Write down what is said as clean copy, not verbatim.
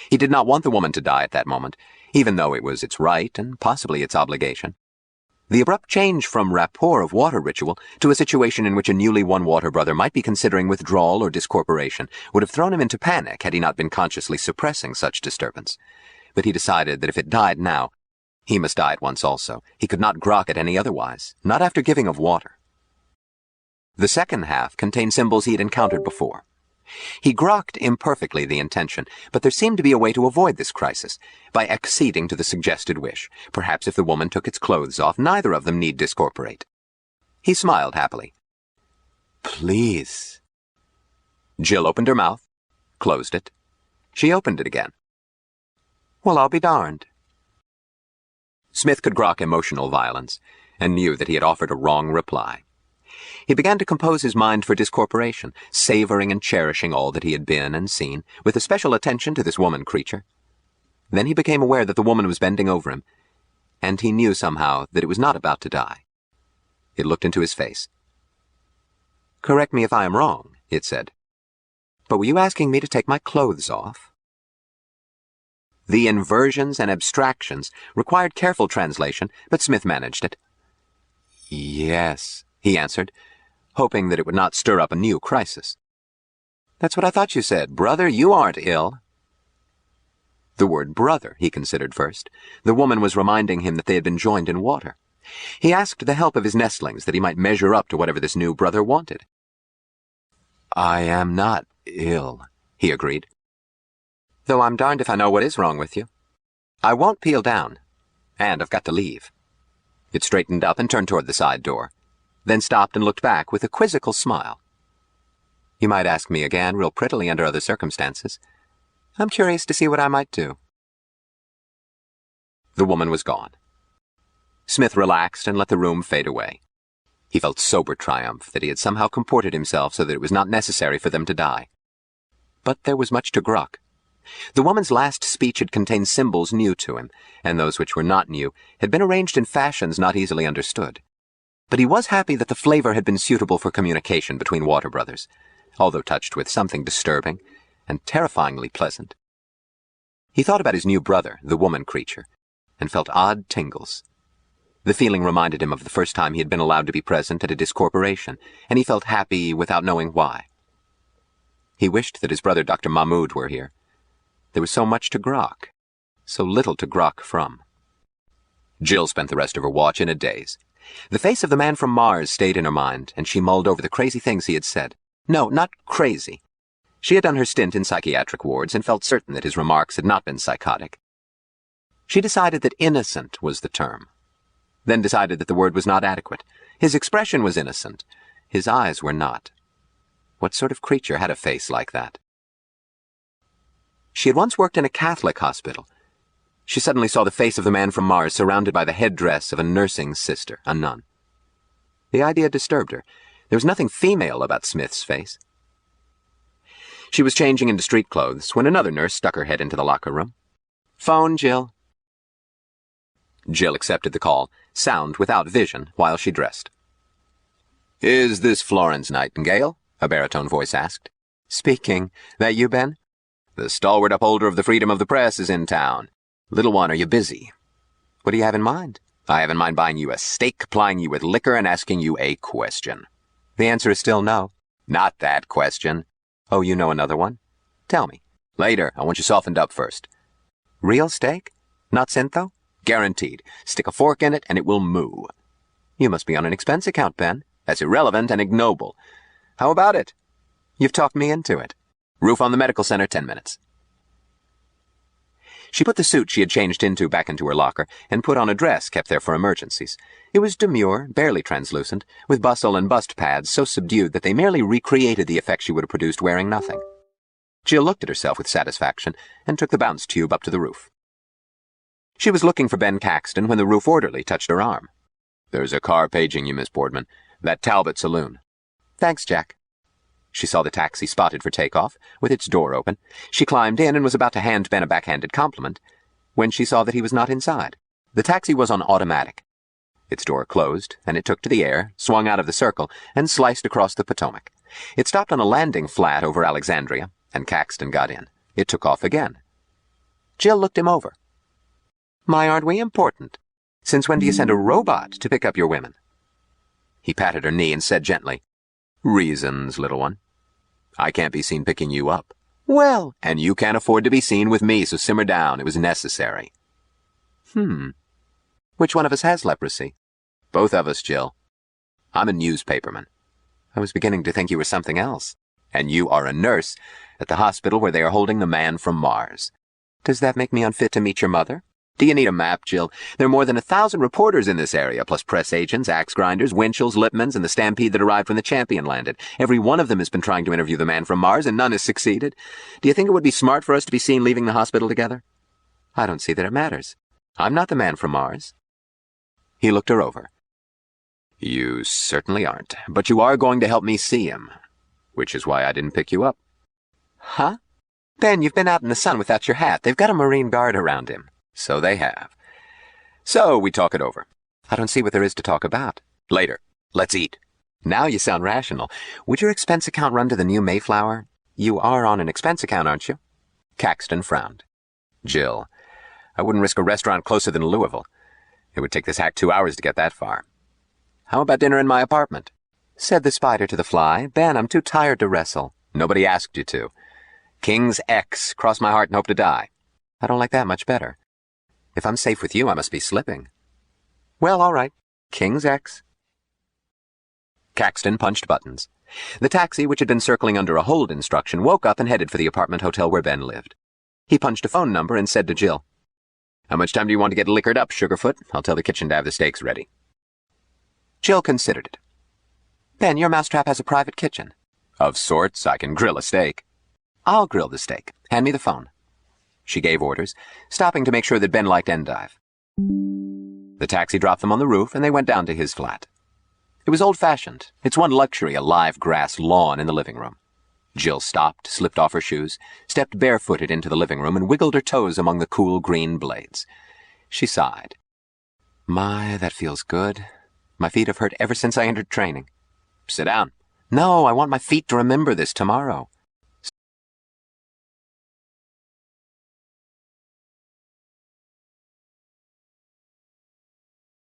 He did not want the woman to die at that moment, even though it was its right and possibly its obligation. The abrupt change from rapport of water ritual to a situation in which a newly won water brother might be considering withdrawal or discorporation would have thrown him into panic had he not been consciously suppressing such disturbance. But he decided that if it died now, he must die at once also. He could not grok it any otherwise, not after giving of water. The second half contained symbols he had encountered before. He grokked imperfectly the intention, but there seemed to be a way to avoid this crisis, by acceding to the suggested wish. Perhaps if the woman took its clothes off, neither of them need discorporate. He smiled happily. "Please." Jill opened her mouth, closed it. She opened it again. "Well, I'll be darned." Smith could grok emotional violence, and knew that he had offered a wrong reply. He began to compose his mind for discorporation, savoring and cherishing all that he had been and seen, with especial attention to this woman creature. Then he became aware that the woman was bending over him, and he knew somehow that it was not about to die. It looked into his face. "Correct me if I am wrong," it said, "but were you asking me to take my clothes off?" The inversions and abstractions required careful translation, but Smith managed it. "Yes," he answered, hoping that it would not stir up a new crisis. "That's what I thought you said. Brother, you aren't ill." The word brother, he considered first. The woman was reminding him that they had been joined in water. He asked the help of his nestlings that he might measure up to whatever this new brother wanted. "I am not ill," he agreed. "Though I'm darned if I know what is wrong with you. I won't peel down, and I've got to leave." It straightened up and turned toward the side door, then stopped and looked back with a quizzical smile. "You might ask me again real prettily under other circumstances. I'm curious to see what I might do." The woman was gone. Smith relaxed and let the room fade away. He felt sober triumph that he had somehow comported himself so that it was not necessary for them to die. But there was much to grok. The woman's last speech had contained symbols new to him, and those which were not new had been arranged in fashions not easily understood. But he was happy that the flavor had been suitable for communication between water brothers, although touched with something disturbing and terrifyingly pleasant. He thought about his new brother, the woman creature, and felt odd tingles. The feeling reminded him of the first time he had been allowed to be present at a discorporation, and he felt happy without knowing why. He wished that his brother Dr. Mahmoud were here. There was so much to grok, so little to grok from. Jill spent the rest of her watch in a daze. The face of the man from Mars stayed in her mind, and she mulled over the crazy things he had said. No, not crazy. She had done her stint in psychiatric wards and felt certain that his remarks had not been psychotic. She decided that innocent was the term, then decided that the word was not adequate. His expression was innocent. His eyes were not. What sort of creature had a face like that? She had once worked in a Catholic hospital. She suddenly saw the face of the man from Mars surrounded by the headdress of a nursing sister, a nun. The idea disturbed her. There was nothing female about Smith's face. She was changing into street clothes when another nurse stuck her head into the locker room. "Phone, Jill." Jill accepted the call, sound without vision, while she dressed. "Is this Florence Nightingale?" a baritone voice asked. "Speaking. That you, Ben?" "The stalwart upholder of the freedom of the press is in town. Little one, are you busy?" "What do you have in mind?" "I have in mind buying you a steak, plying you with liquor, and asking you a question." "The answer is still no." "Not that question." "Oh, you know another one? Tell me." "Later. I want you softened up first." "Real steak? Not Syntho?" "Guaranteed. Stick a fork in it and it will moo." "You must be on an expense account, Ben." "That's irrelevant and ignoble." "How about it?" "You've talked me into it." "Roof on the medical center, 10 minutes. She put the suit she had changed into back into her locker and put on a dress kept there for emergencies. It was demure, barely translucent, with bustle and bust pads so subdued that they merely recreated the effect she would have produced wearing nothing. Jill looked at herself with satisfaction and took the bounce tube up to the roof. She was looking for Ben Caxton when the roof orderly touched her arm. "There's a car paging you, Miss Boardman. That Talbot saloon." "Thanks, Jack." She saw the taxi spotted for takeoff, with its door open. She climbed in and was about to hand Ben a backhanded compliment, when she saw that he was not inside. The taxi was on automatic. Its door closed, and it took to the air, swung out of the circle, and sliced across the Potomac. It stopped on a landing flat over Alexandria, and Caxton got in. It took off again. Jill looked him over. My, aren't we important? Since when do you send a robot to pick up your women? He patted her knee and said gently, Reasons, little one. I can't be seen picking you up. Well, and you can't afford to be seen with me, so simmer down. It was necessary. Which one of us has leprosy? Both of us, Jill. I'm a newspaperman. I was beginning to think you were something else. And you are a nurse at the hospital where they are holding the man from Mars. Does that make me unfit to meet your mother? Do you need a map, Jill? There are more than 1,000 reporters in this area, plus press agents, axe grinders, Winchells, Lipmans, and the stampede that arrived when the champion landed. Every one of them has been trying to interview the man from Mars, and none has succeeded. Do you think it would be smart for us to be seen leaving the hospital together? I don't see that it matters. I'm not the man from Mars. He looked her over. You certainly aren't, but you are going to help me see him, which is why I didn't pick you up. Huh? Ben, you've been out in the sun without your hat. They've got a Marine Guard around him. So they have. So we talk it over. I don't see what there is to talk about. Later. Let's eat. Now you sound rational. Would your expense account run to the new Mayflower? You are on an expense account, aren't you? Caxton frowned. Jill, I wouldn't risk a restaurant closer than Louisville. It would take this hack 2 hours to get that far. How about dinner in my apartment? Said the spider to the fly. Ben, I'm too tired to wrestle. Nobody asked you to. King's X. Cross my heart and hope to die. I don't like that much better. If I'm safe with you, I must be slipping. Well, all right. King's X. Caxton punched buttons. The taxi, which had been circling under a hold instruction, woke up and headed for the apartment hotel where Ben lived. He punched a phone number and said to Jill, How much time do you want to get liquored up, Sugarfoot? I'll tell the kitchen to have the steaks ready. Jill considered it. Ben, your mousetrap has a private kitchen. Of sorts. I can grill a steak. I'll grill the steak. Hand me the phone. She gave orders, stopping to make sure that Ben liked endive. The taxi dropped them on the roof, and they went down to his flat. It was old-fashioned. Its one luxury, a live grass lawn in the living room. Jill stopped, slipped off her shoes, stepped barefooted into the living room, and wiggled her toes among the cool green blades. She sighed. My, that feels good. My feet have hurt ever since I entered training. Sit down. No, I want my feet to remember this tomorrow.